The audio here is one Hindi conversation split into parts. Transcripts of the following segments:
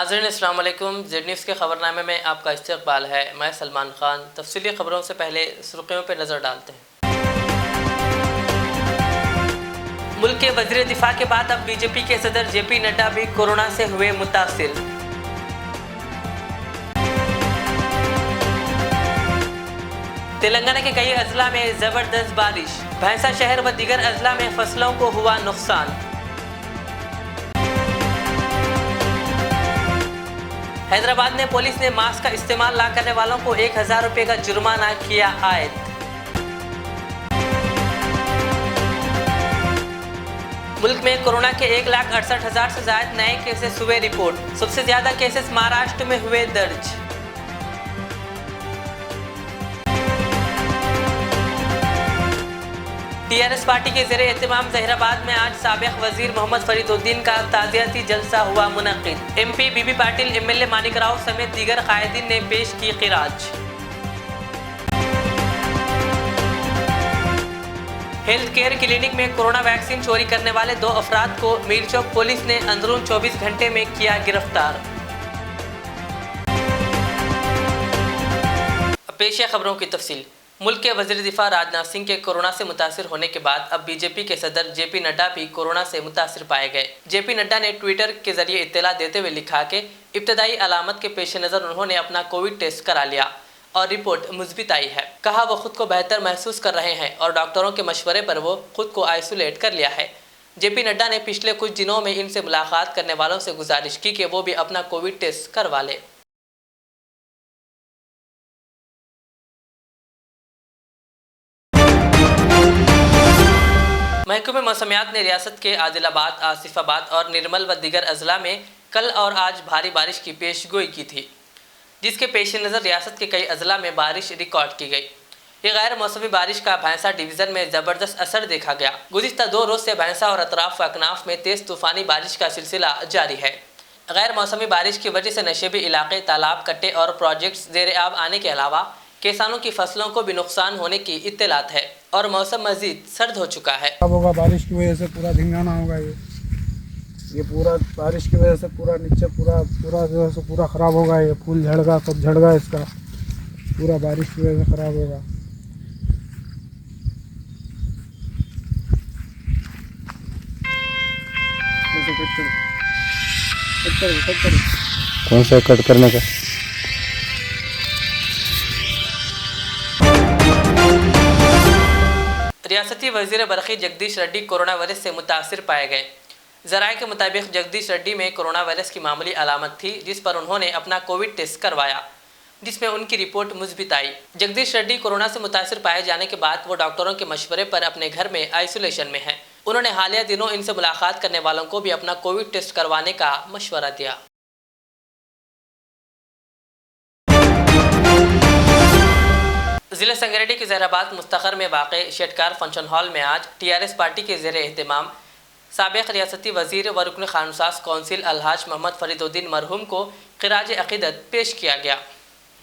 नाज़रीन अस्सलाम वालेकुम। ज़ेड न्यूज़ के खबरनामे में आपका इस्तकबाल है। मैं सलमान खान। तफसीली खबरों से पहले सुर्खियों पर नज़र डालते हैं। मुल्क के वज़ीर दिफा के बाद अब बीजेपी के सदर जेपी नड्डा भी कोरोना से हुए मुतासिर। तेलंगाना के कई अजला में ज़बरदस्त बारिश। भैंसा शहर व दीगर अजला में फसलों को हुआ नुकसान। हैदराबाद में पुलिस ने मास्क का इस्तेमाल ना करने वालों को 1000 रुपये का जुर्माना किया आयद। मुल्क में कोरोना के 1,68,000 से ज्यादा नए केसेस हुए रिपोर्ट। सबसे ज्यादा केसेस महाराष्ट्र में हुए दर्ज। टीआरएस पार्टी के ज़ेरे एहतमाम जहीराबाद में आज साबिक वजीर मोहम्मद फरीदुद्दीन का ताज़ियती जलसा हुआ मुनक़्क़िद। एमपी बीबी पाटिल, एमएलए मानिक राव समेत दीगर कायदीन ने पेश की ख़िराज। हेल्थ केयर क्लिनिक में कोरोना वैक्सीन चोरी करने वाले 2 अफराद को मीरचौक पुलिस ने अंदरून 24 घंटे में किया गिरफ्तार। पेश है खबरों की तफसील। मुल्क के वज़ीर दिफा राजनाथ सिंह के कोरोना से मुतासिर होने के बाद अब बीजेपी के सदर जेपी नड्डा भी कोरोना से मुतासिर पाए गए। जेपी नड्डा ने ट्विटर के जरिए इत्तला देते हुए लिखा कि इब्तदाई अलामत के पेश नज़र उन्होंने अपना कोविड टेस्ट करा लिया और रिपोर्ट मुस्बित आई है। कहा वो खुद को बेहतर महसूस कर रहे हैं और डॉक्टरों के मशवरे पर वो खुद को आइसोलेट कर लिया है। जेपी नड्डा ने पिछले कुछ दिनों में इनसे मुलाकात करने वालों से गुजारिश की कि वो भी अपना कोविड टेस्ट करवा ले। महकमे मौसमियात ने रियासत के आदिलाबाद, आसिफाबाद और निर्मल व दीगर अजला में कल और आज भारी बारिश की पेशगोई की थी, जिसके पेश नज़र रियासत के कई अजला में बारिश रिकॉर्ड की गई। ये गैर मौसमी बारिश का भैंसा डिवीज़न में ज़बरदस्त असर देखा गया। गुज़िश्ता 2 रोज़ से भैंसा और अतराफ व अकनाफ में तेज़ तूफ़ानी बारिश का सिलसिला जारी है। गैर मौसमी बारिश की वजह से नशेबी इलाके, तालाब, कट्टे और प्रोजेक्ट्स ज़ेर आब आने के अलावा किसानों की फसलों को भी नुकसान होने की इत्तलात है और मौसम मज़ीद सर्द हो चुका है। अब होगा बारिश की वजह से पूरा धिंगाना होगा। ये पूरा बारिश की वजह से पूरा नीचे पूरा जो है पूरा ख़राब होगा। ये फूल झड़गा, सब झड़गा, इसका पूरा बारिश की वजह से ख़राब होगा। कौन सा कट करने का? रियासती वज़ीर बरक़ी जगदीश रेड्डी कोरोना वायरस से मुतासिर पाए गए। ज़राए के मुताबिक जगदीश रेड्डी में कोरोना वायरस की मामूली अलामत थी, जिस पर उन्होंने अपना कोविड टेस्ट करवाया, जिसमें उनकी रिपोर्ट मुस्बित आई। जगदीश रेड्डी कोरोना से मुतासिर पाए जाने के बाद वो डॉक्टरों के मशवरे पर अपने घर में आइसोलेशन में हैं। उन्होंने हालिया दिनों इनसे मुलाकात करने वालों को भी अपना कोविड टेस्ट करवाने का मशवरा दिया। ज़िला संगारेड्डी के जहीराबाद मुस्तखर में वाक़ शेटकार फंक्शन हॉल में आज टीआरएस पार्टी के ज़ेरे एहतमाम साबिक़ रियासती वज़ीर व रुकन क़ानूनसाज़ कौंसिल अलहाज मोहम्मद फरीदुद्दीन मरहूम को ख़िराज अक़ीदत पेश किया गया।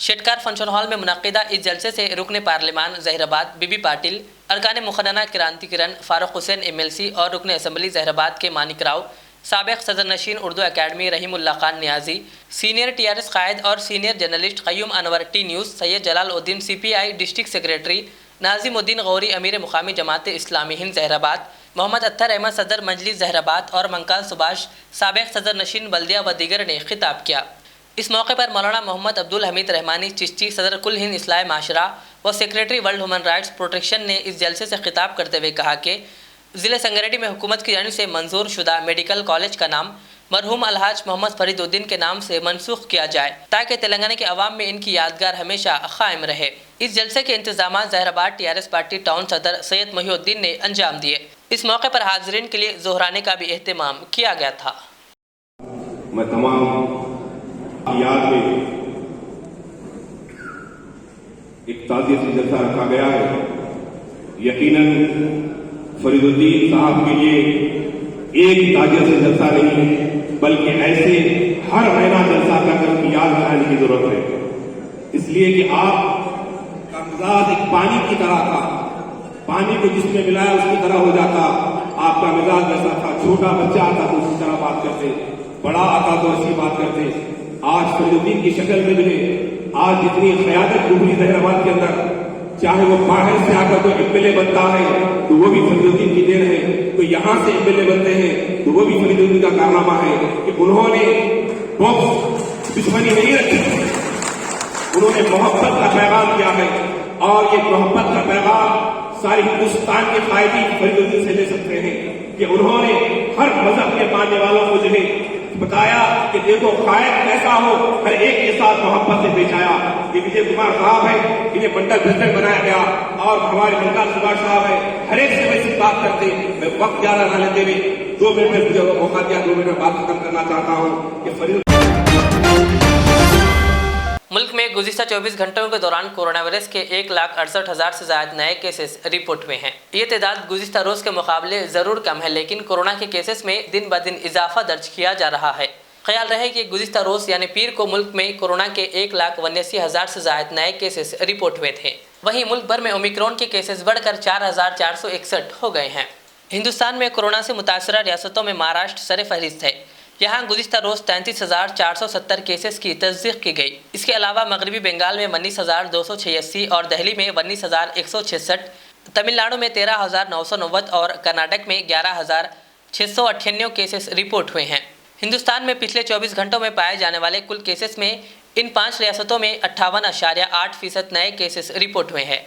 शेटकार फंक्शन हॉल में मुनक़्क़िदा इस जलसे से रुकन पार्लिमान जहीराबाद बीबी पाटिल, अरकान मुक़र्ररा क्रांति किरण, फ़ारूक हुसैन एमएलसी और रुकन असम्बली जहीराबाद के मानिक राव, साबिक़ सदर नशीन Urdu academy Rahimullah Khan Niazi, senior TRS कायद और senior journalist Qayyum Anwar T news, Syed Jalaluddin CPI district secretary, Nazimuddin Ghori अमीर मुकामी जमात इस्लामी हिंद जहीराबाद, मोहम्मद अत्तर अहमद सदर मजलिस जहीराबाद और मंकाल सुभाष साबिक़ सदर नशीन बल्दिया व दीगर ने खिताब किया। इस मौके पर मौलाना मोहम्मद अब्दुल हमीद रहमानी चिश्ती सदर कुल हिंद इस्लाह माशरा व secretary world human rights protection ने इस जलसे से खिताब करते हुए कहा कि ज़िले संगारेड्डी में हुकूमत की जानिब से मंजूर शुदा मेडिकल कॉलेज का नाम मरहूम अलहाज मोहम्मद फरीदुद्दीन के नाम से मनसूख किया जाए, ताकि तेलंगाना के अवाम में इनकी यादगार हमेशा कायम रहे। इस जलसे के इंतजाम जहीराबाद टीआरएस पार्टी टाउन सदर सैयद महिउद्दीन ने अंजाम दिए। इस मौके पर हाज़रीन के लिए ज़ोहराने का भी एहतमाम किया गया था। मैं तमाम याद में एक ताज़ियती जलसा रखा गया है। यकीनन फरीदुद्दीन साहब के लिए एक ताज़ियती जलसा नहीं, बल्कि ऐसे हर महीना जलसा करके उनकी याद बनाने की जरूरत है। इसलिए कि आपका मिजाज एक पानी की तरह था, पानी को जिसमें मिलाया उसकी तरह हो जाता। आपका मिजाज ऐसा था, छोटा बच्चा आता तो उसी तरह बात करते, बड़ा आता तो ऐसी बात करते। आज फरीदुद्दीन की शक्ल में भी आज जितनी क़यादत उभरी जहराबाद के अंदर, चाहे वो बाहर से आकर कोई एमएलए बनता है तो वो भी फरीदुद्दीन की देन है, तो यहाँ से एमएलए बनते हैं तो वो भी फरीदुद्दीन का कारनामा है कि उन्होंने बॉक्स दुश्मनी नहीं रखी, उन्होंने मोहब्बत का पैगाम दिया है। और ये मोहब्बत का पैगाम सारी हिंदुस्तान के कायदीन फरीदुद्दीन से ले सकते हैं कि उन्होंने हर मजहब के मानने वालों को जो है बताया कि देखो कायद कैसा हो, हर एक के साथ मोहब्बत से पेश आया। ये विजय कुमार साहब है, इन्हें मंडल प्रेसिडेंट बनाया गया, और हमारे मल्लिकार्जुन सुभाष साहब है, हर एक से वैसी बात करते। मैं वक्त ज्यादा न लेते हुए 2 मिनट में मुझे मौका दिया, 2 मिनट में बात खत्म करना चाहता हूँ कि फरीद मुल्क में गुज़िश्ता 24 घंटों के दौरान कोरोना वायरस के 1,68,000 से ज़्यादा नए केसेस रिपोर्ट हुए हैं। ये तादाद गुज़िश्ता रोज़ के मुकाबले ज़रूर कम है, लेकिन कोरोना के केसेस में दिन ब दिन इजाफा दर्ज किया जा रहा है। ख्याल रहे कि गुज़िश्ता रोज़ यानी पीर को मुल्क में कोरोना के 1,79,000 से ज़्यादा नए केसेस रिपोर्ट हुए थे। वहीं मुल्क भर में ओमिक्रॉन के केसेस बढ़कर 4,461 हो गए हैं। हिंदुस्तान में कोरोना से मुतासरा रियासतों में महाराष्ट्र सरफहरिस्त है। यहाँ गुज़िश्ता रोज़ 33,470 केसेस की तस्दीक की गई। इसके अलावा मगरबी बंगाल में 19,286 और दिल्ली में 19,166, तमिलनाडु में 13,990 और कर्नाटक में 11,698 केसेस रिपोर्ट हुए हैं। हिंदुस्तान में पिछले 24 घंटों में पाए जाने वाले कुल केसेस में इन 5 रियासतों में 58.8% नए केसेस रिपोर्ट हुए हैं।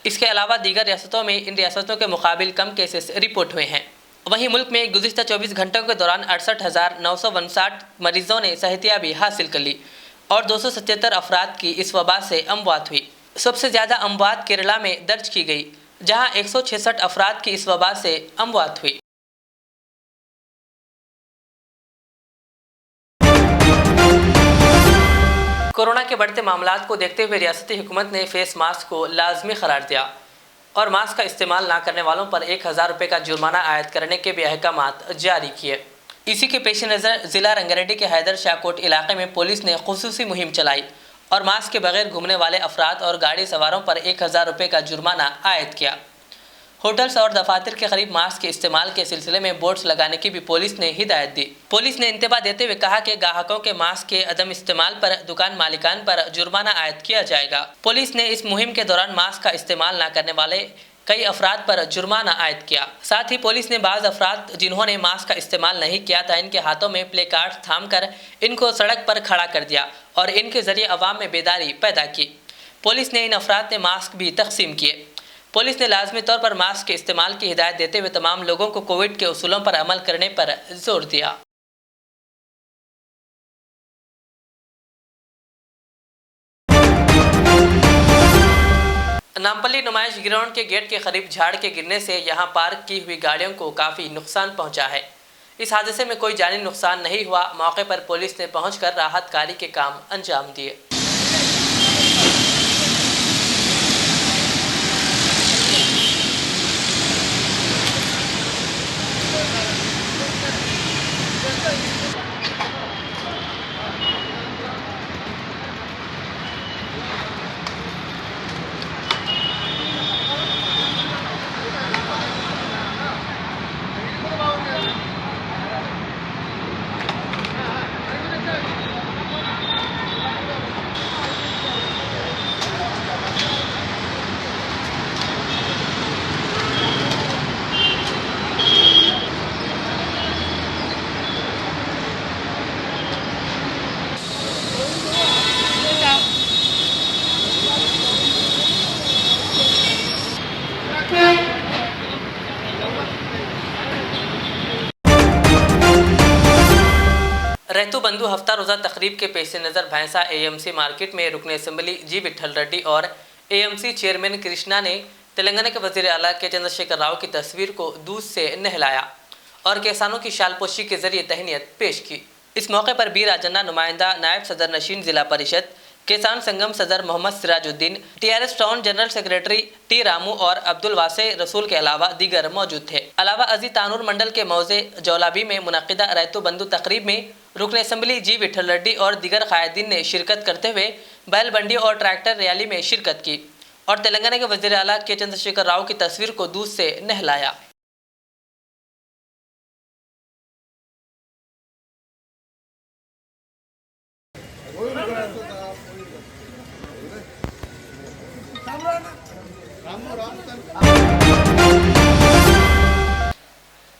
इसके अलावा दीगर रियासतों में इन रियासतों के मुकाबिल कम केसेस रिपोर्ट हुए हैं। वहीं मुल्क में गुज़िश्ता 24 घंटों के दौरान 68,959 मरीजों ने सेहतियाबी हासिल कर ली और 277 अफराद की इस वबा से अमवात हुई। सबसे ज़्यादा अमवात केरला में दर्ज की गई, जहां 166 अफराद की इस वबा से अमवात हुई। कोरोना के बढ़ते मामलात को देखते हुए रियासती हुकूमत ने फेस मास्क को लाजमी करार दिया और मास्क का इस्तेमाल ना करने वालों पर 1,000 रुपये का जुर्माना आयद करने के भी अहकामात जारी किए। इसी के पेश नज़र ज़िला रंगारेड्डी के हैदर शाहकोट इलाके में पुलिस ने खुसूसी मुहिम चलाई और मास्क के बगैर घूमने वाले अफराद और गाड़ी सवारों पर 1,000 रुपये का जुर्माना आयद किया। होटल्स और दफातर के करीब मास्क के इस्तेमाल के सिलसिले में बोर्ड्स लगाने की भी पुलिस ने हिदायत दी। पुलिस ने इंतबाह देते हुए कहा कि ग्राहकों के मास्क के अदम इस्तेमाल पर दुकान मालिकान पर जुर्माना आयद किया जाएगा। पुलिस ने इस मुहिम के दौरान मास्क का इस्तेमाल न करने वाले कई अफराद पर जुर्माना आयद किया। साथ ही पुलिस ने बाज़ अफराद जिन्होंने मास्क का इस्तेमाल नहीं किया था, इनके हाथों में प्ले कार्ड थाम कर इनको सड़क पर खड़ा कर दिया और इनके जरिए अवाम में बेदारी पैदा की। पुलिस ने इन अफराद ने मास्क भी तकसीम किए। पुलिस ने लाजमी तौर पर मास्क के इस्तेमाल की हिदायत देते हुए तमाम लोगों को कोविड के उसूलों पर अमल करने पर जोर दिया। नामपल्ली नुमाइश ग्राउंड के गेट के करीब झाड़ के गिरने से यहां पार्क की हुई गाड़ियों को काफ़ी नुकसान पहुंचा है। इस हादसे में कोई जानी नुकसान नहीं हुआ। मौके पर पुलिस ने पहुंचकर राहत कार्य के काम अंजाम दिए। रैतु बंधु हफ्ता रोज़ा तकरीब के पेश नज़र भैंसा एएमसी मार्केट में रुकन असम्बली जी विठल रेड्डी और एएमसी चेयरमैन कृष्णा ने तेलंगाना के वज़ीर आला के चंद्रशेखर राव की तस्वीर को दूध से नहलाया और किसानों की शालपोशी के जरिए तहनीत पेश की। इस मौके पर बी राजन्ना नुमाइंदा नायब सदर नशीन जिला परिषद, किसान संगम सदर Mohammed Sirajuddin, TRS town general secretary T Ramu और अब्दुल वासे रसूल के अलावा दीगर मौजूद थे। अलावा अजी तानूर मंडल के मौजे जौलाबी में मुनक़िदा रैतु बंधु तकरीब में रुकन असम्बली जी विठल रेड्डी और दीगर कायदीन ने शिरकत करते हुए बैल बंडी और ट्रैक्टर रैली में शिरकत की और तेलंगाना के वज़ीर आला के चंद्रशेखर राव की तस्वीर को दूध से नहलाया।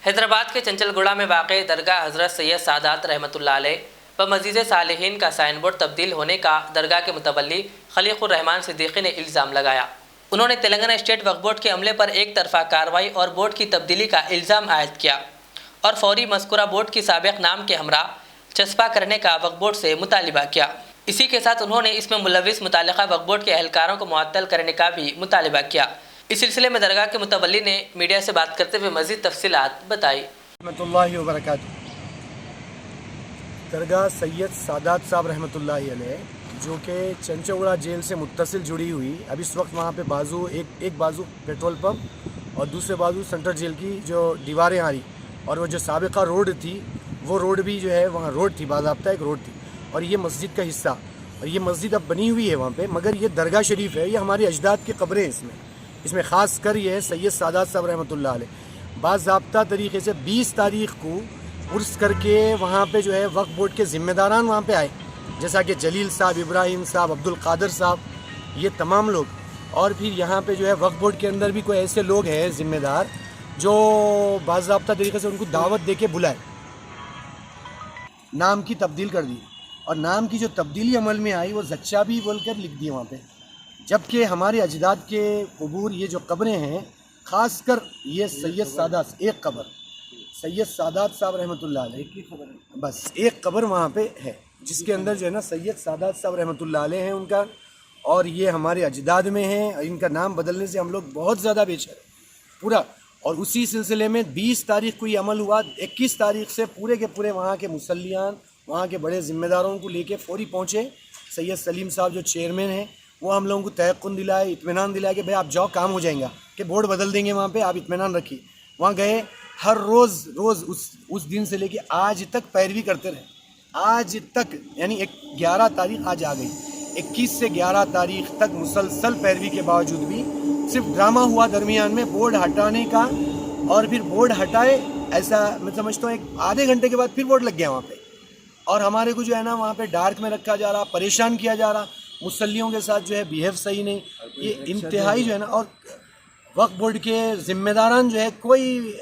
हैदराबाद के चंचलगुड़ा में वाक़ दरगाह हज़रत सैयद सादात रहमतुल्लाह अलैह व मस्जिद सालिहीन का साइन बोर्ड तब्दील होने का दरगाह के मुतवल्ली खलीकुर रहमान सिद्दीकी ने इल्ज़ाम लगाया। उन्होंने तेलंगाना स्टेट वक्फ बोर्ड के अमले पर एक तरफा कार्रवाई और बोर्ड की तब्दीली का इल्ज़ाम आयद किया और फौरी मज़कूरा बोर्ड की साबिक़ नाम के हमरा चस्पा करने का वक्फ बोर्ड से मुतालिबा किया। इसी के साथ उन्होंने इसमें मुलविस मुतालिका वक्फ बोर्ड के एहलकारों को मुअत्तल करने का भी मुतालिबा किया। इस सिलसिले में दरगाह के मुतवल्ली ने मीडिया से बात करते हुए मज़ीद तफसीलात बताई। रहमतुल्लाहि व बरकातुहू। दरगाह सैयद सादात साहब रहमतुल्लाहि अलैह जो कि चंचलगुड़ा जेल से मुत्तसिल जुड़ी हुई, अब इस वक्त वहाँ पे बाजू एक बाजू पेट्रोल पंप और दूसरे बाजू सेंट्रल जेल की जो दीवारें आ रही और वो जो साबिका रोड थी वो रोड भी जो है वहाँ रोड थी, बाज़ाब्ता एक रोड थी और ये मस्जिद का हिस्सा और ये मस्जिद अब बनी हुई है वहाँ पे, मगर ये दरगाह शरीफ है, ये हमारे अजदाद की कब्रें हैं। इसमें ख़ास कर ये है सैयद सादात साहब रहमतुल्लाह अलैह बाज़ाब्ता तरीके से 20 तारीख़ को उर्स करके वहाँ पे जो है वक्फ बोर्ड के ज़िम्मेदारान वहाँ पे आए, जैसा कि जलील साहब, इब्राहिम साहब, अब्दुल कादर साहब, ये तमाम लोग। और फिर यहाँ पे जो है वक्फ बोर्ड के अंदर भी कोई ऐसे लोग हैं ज़िम्मेदार जो बाज़ाब्ता तरीके से उनको दावत दे के बुलाए, नाम की तब्दील कर दी और नाम की जो तब्दीली अमल में आई वो जच्चा भी बोल कर लिख दिए वहाँ पे, जबकि हमारे अजदाद के कबूर ये जो कब्रें हैं, ख़ास कर ये सैयद सादात एक कब्र सैयद सादात साहब रहमतुल्लाह अलैह, बस एक कब्र वहाँ पे है जिसके अंदर जो है ना सैयद सादात साहब रहमतुल्लाह अलैह है उनका, और ये हमारे अजदाद में है। इनका नाम बदलने से हम लोग बहुत ज़्यादा बेचैन पूरा। और उसी सिलसिले में 20 तारीख़ को ये अमल हुआ, 21 तारीख़ से पूरे के पूरे वहाँ के मुसल्लियान, वहाँ के बड़े ज़िम्मेदारों को लेके फौरी पहुँचे। सैयद सलीम साहब जो चेयरमैन हैं वो हम लोगों को तयक्कुन दिलाए, इत्मीनान दिलाया कि भाई आप जाओ, काम हो जाएगा, कि बोर्ड बदल देंगे वहाँ पे, आप इत्मीनान रखिए। वहाँ गए, हर रोज़ उस दिन से लेके आज तक पैरवी करते रहे, आज तक, यानी 11 तारीख़ आज आ गई, 21 से 11 तारीख़ तक मुसलसल पैरवी के बावजूद भी सिर्फ ड्रामा हुआ दरमियान में बोर्ड हटाने का, और फिर बोर्ड हटाए, ऐसा मैं समझता हूँ एक आधे घंटे के बाद फिर बोर्ड लग गया वहाँ पे, और हमारे को जो है ना वहाँ पे डार्क में रखा जा रहा, परेशान किया जा रहा, मुसल्लियों के साथ जो है बिहेव सही नहीं, ये इंतहाई जो है ना। और वक्फ बोर्ड के ज़िम्मेदारान जो है कोई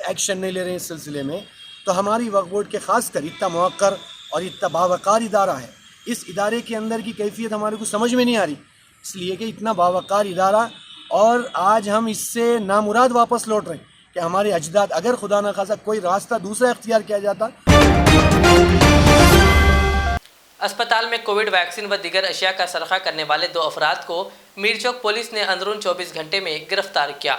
एक्शन नहीं ले रहे इस सिलसिले में। तो हमारी वक्फ बोर्ड के ख़ास कर इतना मौक़र और इतना बावक़ार इदारा है, इस इदारे के अंदर की कैफियत हमारे को समझ में नहीं आ रही, इसलिए कि इतना बावक़ार इदारा, और आज हम इससे नामुराद वापस लौट रहे हैं कि हमारे अजदाद, अगर खुदा न खासा कोई रास्ता दूसरा इख्तियार किया जाता। अस्पताल में कोविड वैक्सीन व दीगर अशिया का सरखा करने वाले 2 अफराद को मीरचौक पुलिस ने अंदरून 24 घंटे में गिरफ्तार किया।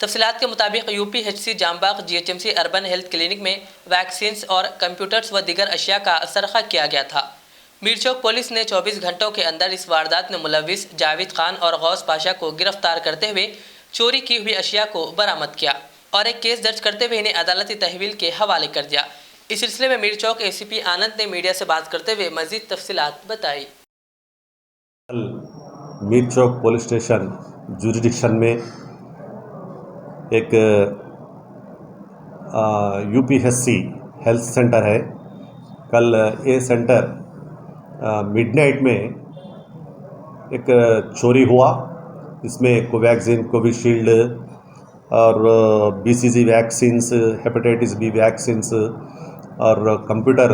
तफसीलात के मुताबिक UPHC Jambagh GHMC urban health clinic में वैक्सीन्स और कंप्यूटर्स व दीगर अशिया का सरखा किया गया था। मीरचौक पुलिस ने 24 घंटों के अंदर इस वारदात में मुलविस जावेद खान और गौस पाशा को गिरफ्तार करते हुए चोरी की हुई अशिया को बरामद किया और एक केस दर्ज करते हुए इन्हें अदालती तहवील के हवाले कर दिया। इस सिलसिले में मीरचौक ACP आनंद ने मीडिया से बात करते हुए मजीद तफसीलात बताई। मीरचौक पुलिस स्टेशन जुरिडिक्शन में एक UPHC हेल्थ सेंटर है। कल ये सेंटर मिडनाइट में एक चोरी हुआ, इसमें कोवैक्सीन, कोविशील्ड और BCG vaccines, hepatitis B vaccines और कंप्यूटर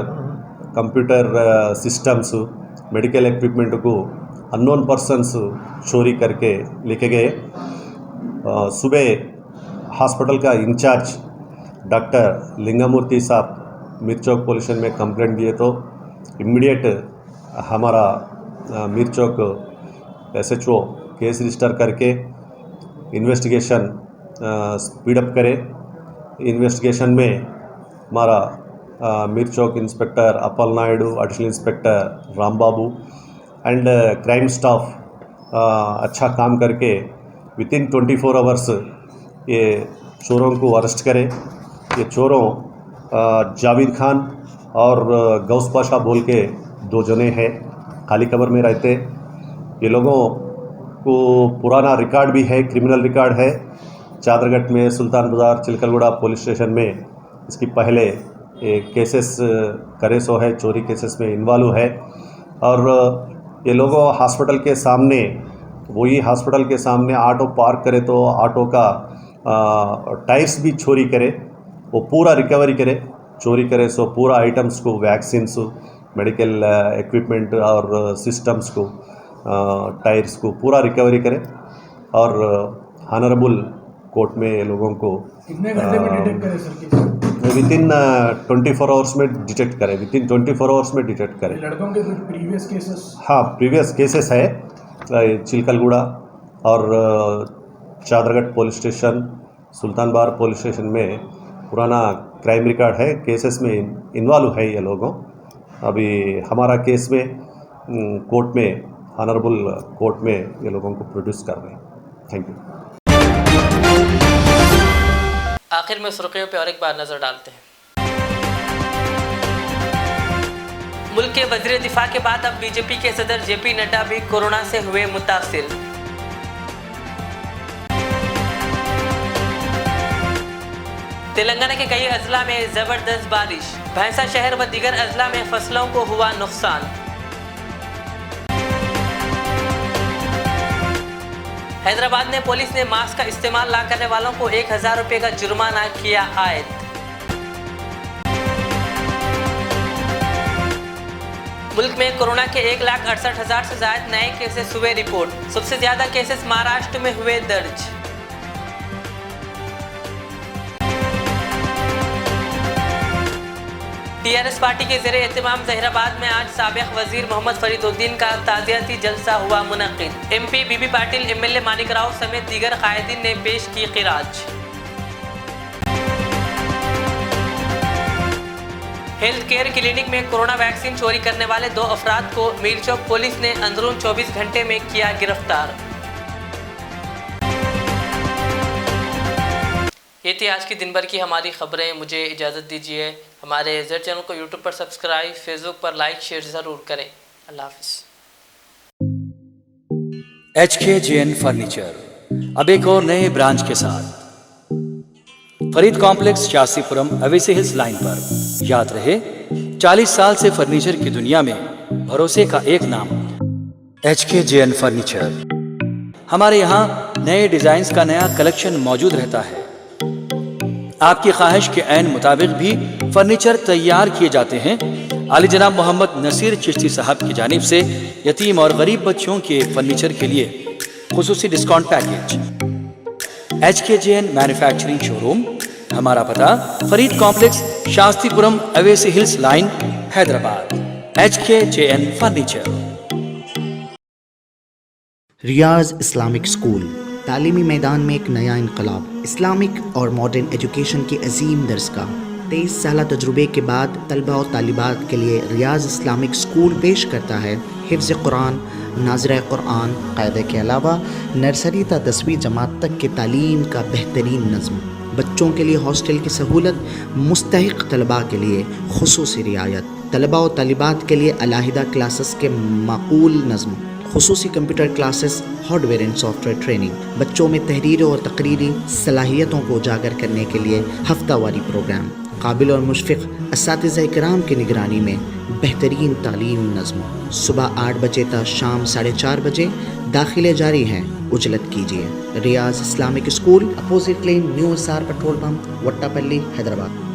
सिस्टम्स, मेडिकल इक्विपमेंट को अननोन पर्सन्स चोरी करके लेके गए। सुबह हॉस्पिटल का इंचार्ज डॉक्टर लिंगामूर्ति साहब मीरचौक पुलिस स्टेशन में कंप्लेंट दिए तो इमीडिएट हमारा मीरचौक SHO केस रजिस्टर करके इन्वेस्टिगेशन स्पीडअप करे। इन्वेस्टिगेशन में हमारा Mir Chowk inspector upper Naidu, additional inspector Ram Babu and crime staff अच्छा काम करके विथिन 24 आवर्स ये चोरों को अरेस्ट करे। ये चोरों जावेद खान और गौस पाशा बोल के 2 जने हैं, खाली कबर में रहते। ये लोगों को पुराना रिकॉर्ड भी है, क्रिमिनल रिकॉर्ड है। चादरगढ़ में, सुल्तान बाज़ार, चिलकलगुड़ा पुलिस स्टेशन में इसकी पहले केसेस करे सो है, चोरी केसेस में इन्वॉल्व है। और ये लोगों हॉस्पिटल के सामने वही हॉस्पिटल के सामने ऑटो पार्क करे तो ऑटो का टायर्स भी चोरी करे, वो पूरा रिकवरी करे, चोरी करे सो पूरा आइटम्स को, वैक्सीन्स, मेडिकल इक्विपमेंट और सिस्टम्स को, टायर्स को पूरा रिकवरी करे और ऑनरेबल कोर्ट में लोगों को कितने घंटे में डिटेक्ट करे सर? विदिन 24 आवर्स में डिटेक्ट करे, विदिन 24 आवर्स में डिटेक्ट करे। लड़कों के कुछ प्रीवियस केसेस? हाँ, प्रीवियस केसेस है चिलकलगुड़ा और चादरगढ़ पुलिस स्टेशन, सुल्तानबार पुलिस स्टेशन में पुराना क्राइम रिकॉर्ड है, केसेस में इन्वॉल्व है ये लोगों। अभी हमारा केस में कोर्ट में, ऑनरेबल कोर्ट में ये लोगों को प्रोड्यूस कर रहे हैं। Thank you. आखिर में सुर्खियों पर और एक बार नजर डालते हैं। मुल्क के वजीर दिफा के बाद अब बीजेपी के सदर जेपी नड्डा भी कोरोना से हुए मुतासिर। तेलंगाना के कई अजला में जबरदस्त बारिश, भैंसा शहर व दीगर अजला में फसलों को हुआ नुकसान। हैदराबाद में पुलिस ने मास्क का इस्तेमाल ना करने वालों को 1000 रुपये का जुर्माना किया आयद। मुल्क में कोरोना के 1,68,000 से ज्यादा नए केसेस हुए रिपोर्ट, सबसे ज्यादा केसेस महाराष्ट्र में हुए दर्ज। टीआरएस पार्टी के ज़ेरे एहतमाम जहीराबाद में आज साबिक वजीर मोहम्मद फरीदुद्दीन का ताज़ियती जलसा हुआ मुनक़िद। एमपी बीबी पाटिल, एमएलए मानिक राव समेत दीगर कायदीन ने पेश की खिराज। हेल्थ केयर क्लिनिक में कोरोना वैक्सीन चोरी करने वाले 2 अफराद को मीरचौक पुलिस ने अंदरून 24 घंटे में किया गिरफ्तार। ये थी आज की दिन भर की हमारी खबरें। मुझे इजाज़त दीजिए। हमारे ज़ेड चैनल को यूट्यूब पर सब्सक्राइब, फेसबुक पर लाइक शेयर ज़रूर करें। अल्लाह हाफ़िज़। HKJN फर्नीचर अब एक और नए ब्रांच के साथ Farid complex, Shastripuram, Owaisi hills line पर। याद रहे, 40 साल से फर्नीचर की दुनिया में भरोसे का एक नाम HKJN फर्नीचर। हमारे यहाँ नए डिजाइन्स का नया कलेक्शन मौजूद रहता है। आपकी ख्वाहिश के ऐन मुताबिक भी फर्नीचर तैयार किए जाते हैं। आली जनाब मोहम्मद नसीर चिश्ती साहब की जानिब से यतीम और गरीब बच्चों के फर्नीचर के लिए खुसूसी discount package. HKJN manufacturing showroom, हमारा पता Farid complex, Shastripuram, Owaisi hills lane, Hyderabad. HKJN furniture. Riyaz islamic school, तालीमी मैदान में एक नया इनकलाब। इस्लामिक और मॉडर्न एजुकेशन की अजीम दरसगाह। 23 साल तजुर्बे के बाद तलबा और तालिबात के लिए रियाज इस्लामिक स्कूल पेश करता है हिफ्ज़ कुरान, नाज़िरा कुरान, क़ायदे के अलावा नर्सरी ता 10वीं जमात तक के तालीम का बेहतरीन नज़्म। बच्चों के लिए हॉस्टल की सहूलत, मुस्तहिक़ तलबा के लिए खुसूसी रियायत, तलबा और तालिबात के लिए अलहदा क्लासेस के माकूल नज़्म, खुसूसी computer classes, hardware and software training. बच्चों में तहरीरी और तकरीरी सलाहियतों को उजागर करने के लिए हफ्तावारी प्रोग्राम। काबिल और मुशफ़िक़ असातिज़ा इकराम की निगरानी में बेहतरीन तालीम नज़्म। सुबह 8 बजे तक शाम 4:30 बजे दाखिले जारी हैं। उजलत कीजिए। Riyaz islamic school, opposite lane, new SR petrol pump, Vattepally, Hyderabad.